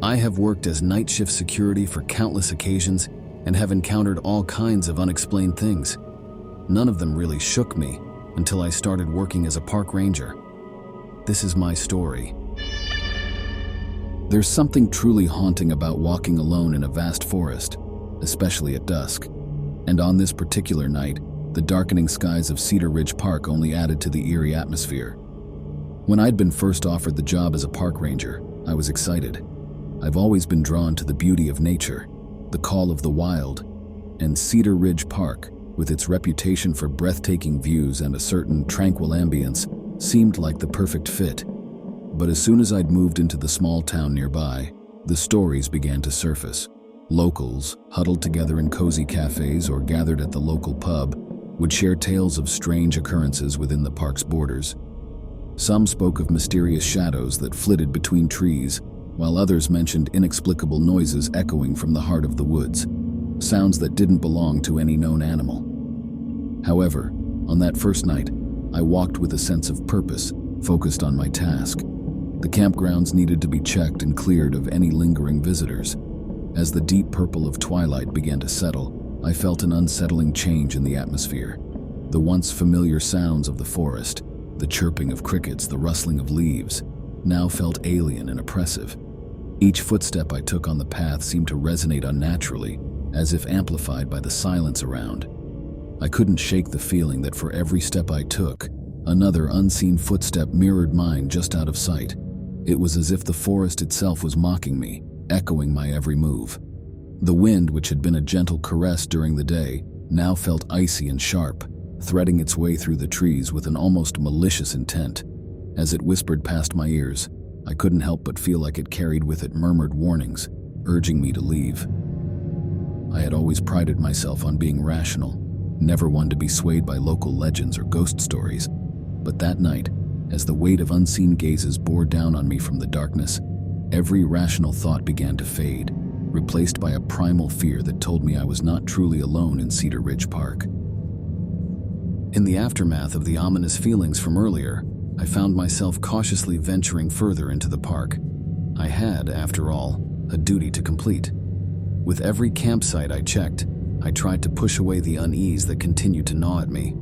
I have worked as night shift security for countless occasions and have encountered all kinds of unexplained things. None of them really shook me until I started working as a park ranger. This is my story. There's something truly haunting about walking alone in a vast forest, especially at dusk. And on this particular night, the darkening skies of Cedar Ridge Park only added to the eerie atmosphere. When I'd been first offered the job as a park ranger, I was excited. I've always been drawn to the beauty of nature, the call of the wild, and Cedar Ridge Park, with its reputation for breathtaking views and a certain tranquil ambience, seemed like the perfect fit. But as soon as I'd moved into the small town nearby, the stories began to surface. Locals, huddled together in cozy cafes or gathered at the local pub, would share tales of strange occurrences within the park's borders. Some spoke of mysterious shadows that flitted between trees, while others mentioned inexplicable noises echoing from the heart of the woods, sounds that didn't belong to any known animal. However, on that first night, I walked with a sense of purpose, focused on my task. The campgrounds needed to be checked and cleared of any lingering visitors. As the deep purple of twilight began to settle, I felt an unsettling change in the atmosphere. The once familiar sounds of the forest, the chirping of crickets, the rustling of leaves, now felt alien and oppressive. Each footstep I took on the path seemed to resonate unnaturally, as if amplified by the silence around. I couldn't shake the feeling that for every step I took, another unseen footstep mirrored mine just out of sight. It was as if the forest itself was mocking me, echoing my every move. The wind, which had been a gentle caress during the day, now felt icy and sharp, threading its way through the trees with an almost malicious intent. As it whispered past my ears, I couldn't help but feel like it carried with it murmured warnings, urging me to leave. I had always prided myself on being rational, never one to be swayed by local legends or ghost stories. But that night, as the weight of unseen gazes bore down on me from the darkness, every rational thought began to fade, replaced by a primal fear that told me I was not truly alone in Cedar Ridge Park. In the aftermath of the ominous feelings from earlier, I found myself cautiously venturing further into the park. I had, after all, a duty to complete. With every campsite I checked, I tried to push away the unease that continued to gnaw at me.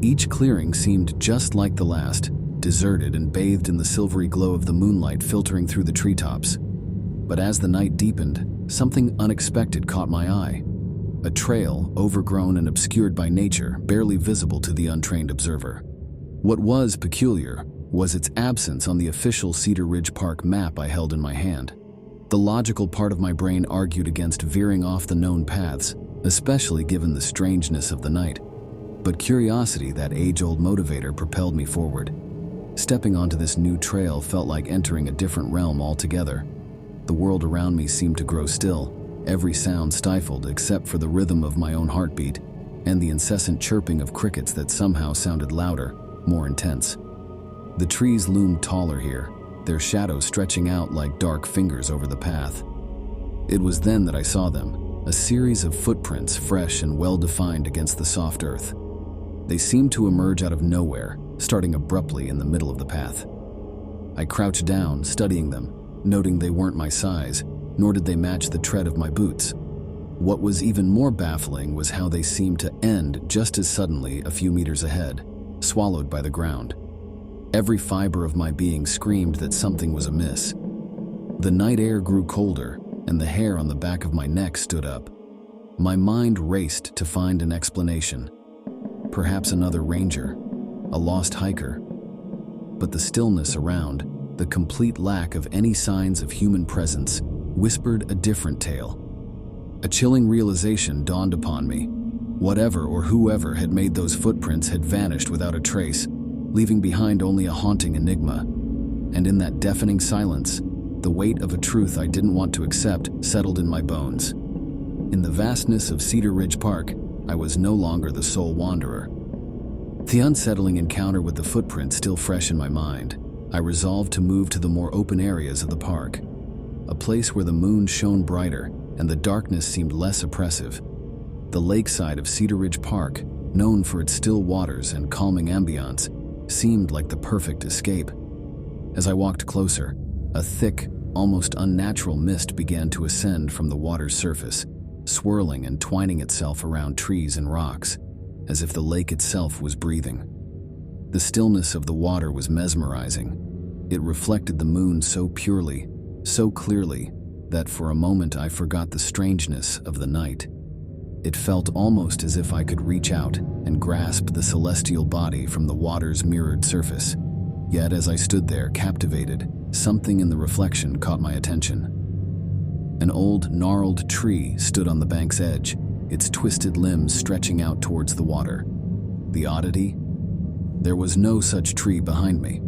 Each clearing seemed just like the last, deserted and bathed in the silvery glow of the moonlight filtering through the treetops. But as the night deepened, something unexpected caught my eye. A trail, overgrown and obscured by nature, barely visible to the untrained observer. What was peculiar was its absence on the official Cedar Ridge Park map I held in my hand. The logical part of my brain argued against veering off the known paths, especially given the strangeness of the night. But curiosity, that age-old motivator, propelled me forward. Stepping onto this new trail felt like entering a different realm altogether. The world around me seemed to grow still, every sound stifled except for the rhythm of my own heartbeat and the incessant chirping of crickets that somehow sounded louder, more intense. The trees loomed taller here, their shadows stretching out like dark fingers over the path. It was then that I saw them, a series of footprints fresh and well-defined against the soft earth. They seemed to emerge out of nowhere, starting abruptly in the middle of the path. I crouched down, studying them, noting they weren't my size, nor did they match the tread of my boots. What was even more baffling was how they seemed to end just as suddenly a few meters ahead, swallowed by the ground. Every fiber of my being screamed that something was amiss. The night air grew colder, and the hair on the back of my neck stood up. My mind raced to find an explanation. Perhaps another ranger, a lost hiker. But the stillness around, the complete lack of any signs of human presence, whispered a different tale. A chilling realization dawned upon me. Whatever or whoever had made those footprints had vanished without a trace, leaving behind only a haunting enigma. And in that deafening silence, the weight of a truth I didn't want to accept settled in my bones. In the vastness of Cedar Ridge Park, I was no longer the sole wanderer. The unsettling encounter with the footprints still fresh in my mind, I resolved to move to the more open areas of the park, a place where the moon shone brighter and the darkness seemed less oppressive. The lakeside of Cedar Ridge Park, known for its still waters and calming ambiance, seemed like the perfect escape. As I walked closer, a thick, almost unnatural mist began to ascend from the water's surface, swirling and twining itself around trees and rocks, as if the lake itself was breathing. The stillness of the water was mesmerizing. It reflected the moon so purely, so clearly, that for a moment I forgot the strangeness of the night. It felt almost as if I could reach out and grasp the celestial body from the water's mirrored surface. Yet as I stood there captivated, something in the reflection caught my attention. An old, gnarled tree stood on the bank's edge, its twisted limbs stretching out towards the water. The oddity? There was no such tree behind me.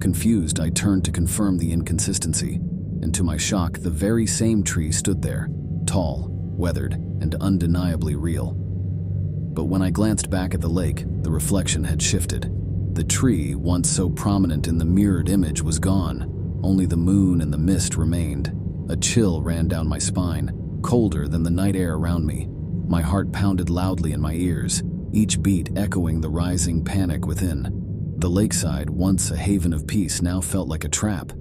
Confused, I turned to confirm the inconsistency, and to my shock, the very same tree stood there, tall, weathered, and undeniably real. But when I glanced back at the lake, the reflection had shifted. The tree, once so prominent in the mirrored image, was gone. Only the moon and the mist remained. A chill ran down my spine, colder than the night air around me. My heart pounded loudly in my ears, each beat echoing the rising panic within. The lakeside, once a haven of peace, now felt like a trap.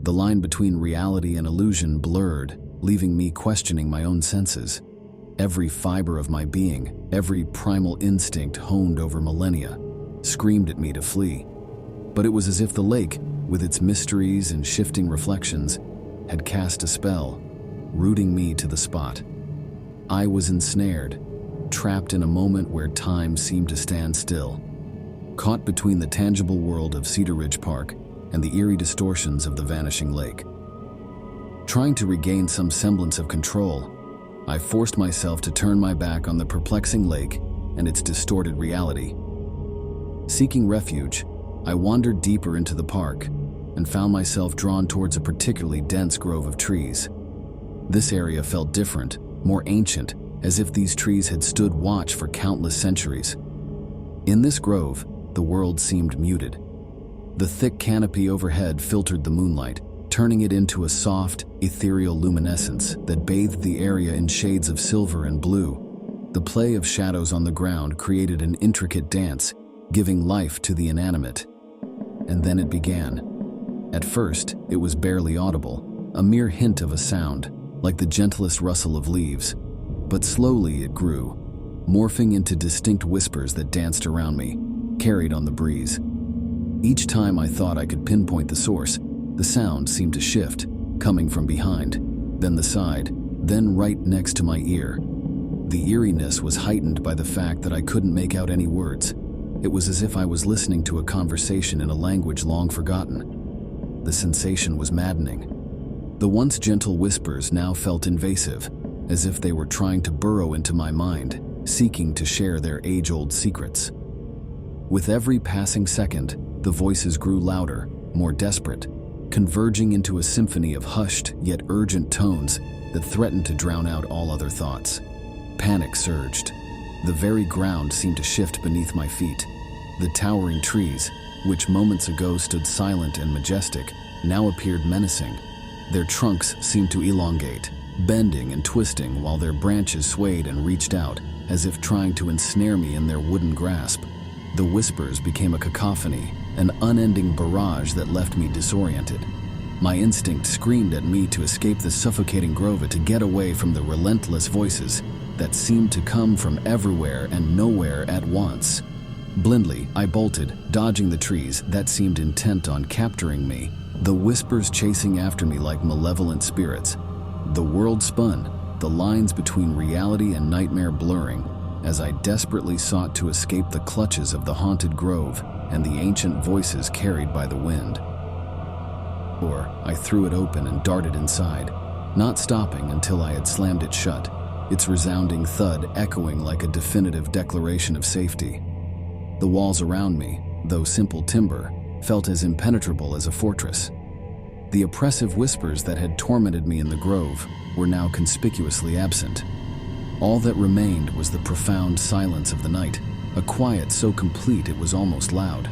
The line between reality and illusion blurred, leaving me questioning my own senses. Every fiber of my being, every primal instinct honed over millennia, screamed at me to flee. But it was as if the lake, with its mysteries and shifting reflections, had cast a spell, rooting me to the spot. I was ensnared, trapped in a moment where time seemed to stand still, caught between the tangible world of Cedar Ridge Park and the eerie distortions of the vanishing lake. Trying to regain some semblance of control, I forced myself to turn my back on the perplexing lake and its distorted reality. Seeking refuge, I wandered deeper into the park and found myself drawn towards a particularly dense grove of trees. This area felt different, more ancient, as if these trees had stood watch for countless centuries. In this grove, the world seemed muted. The thick canopy overhead filtered the moonlight, turning it into a soft, ethereal luminescence that bathed the area in shades of silver and blue. The play of shadows on the ground created an intricate dance, giving life to the inanimate. And then it began. At first, it was barely audible, a mere hint of a sound, like the gentlest rustle of leaves. But slowly it grew, morphing into distinct whispers that danced around me, carried on the breeze. Each time I thought I could pinpoint the source, the sound seemed to shift, coming from behind, then the side, then right next to my ear. The eeriness was heightened by the fact that I couldn't make out any words. It was as if I was listening to a conversation in a language long forgotten. The sensation was maddening. The once gentle whispers now felt invasive, as if they were trying to burrow into my mind, seeking to share their age-old secrets. With every passing second, the voices grew louder, more desperate, converging into a symphony of hushed yet urgent tones that threatened to drown out all other thoughts. Panic surged. The very ground seemed to shift beneath my feet. The towering trees, which moments ago stood silent and majestic, now appeared menacing. Their trunks seemed to elongate, bending and twisting while their branches swayed and reached out, as if trying to ensnare me in their wooden grasp. The whispers became a cacophony, an unending barrage that left me disoriented. My instinct screamed at me to escape the suffocating grove, to get away from the relentless voices that seemed to come from everywhere and nowhere at once. Blindly, I bolted, dodging the trees that seemed intent on capturing me, the whispers chasing after me like malevolent spirits. The world spun, the lines between reality and nightmare blurring, as I desperately sought to escape the clutches of the haunted grove and the ancient voices carried by the wind. Or I threw it open and darted inside, not stopping until I had slammed it shut, its resounding thud echoing like a definitive declaration of safety. The walls around me, though simple timber, felt as impenetrable as a fortress. The oppressive whispers that had tormented me in the grove were now conspicuously absent. All that remained was the profound silence of the night, a quiet so complete it was almost loud.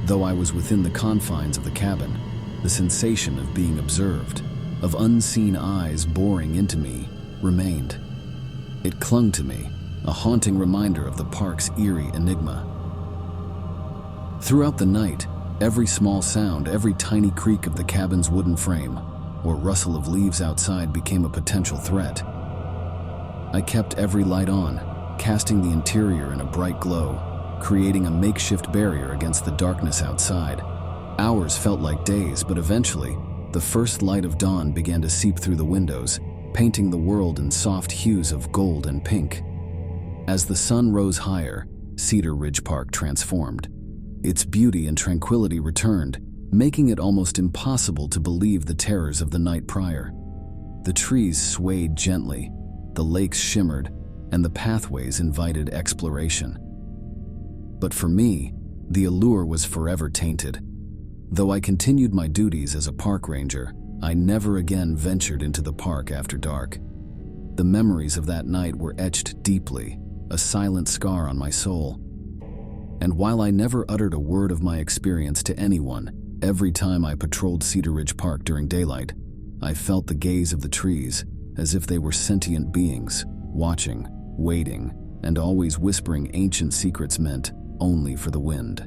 Though I was within the confines of the cabin, the sensation of being observed, of unseen eyes boring into me, remained. It clung to me, a haunting reminder of the park's eerie enigma. Throughout the night, every small sound, every tiny creak of the cabin's wooden frame, or rustle of leaves outside became a potential threat. I kept every light on, casting the interior in a bright glow, creating a makeshift barrier against the darkness outside. Hours felt like days, but eventually, the first light of dawn began to seep through the windows, painting the world in soft hues of gold and pink. As the sun rose higher, Cedar Ridge Park transformed. Its beauty and tranquility returned, making it almost impossible to believe the terrors of the night prior. The trees swayed gently, the lakes shimmered, and the pathways invited exploration. But for me, the allure was forever tainted. Though I continued my duties as a park ranger, I never again ventured into the park after dark. The memories of that night were etched deeply, a silent scar on my soul. And while I never uttered a word of my experience to anyone, every time I patrolled Cedar Ridge Park during daylight, I felt the gaze of the trees, as if they were sentient beings, watching, waiting, and always whispering ancient secrets meant only for the wind.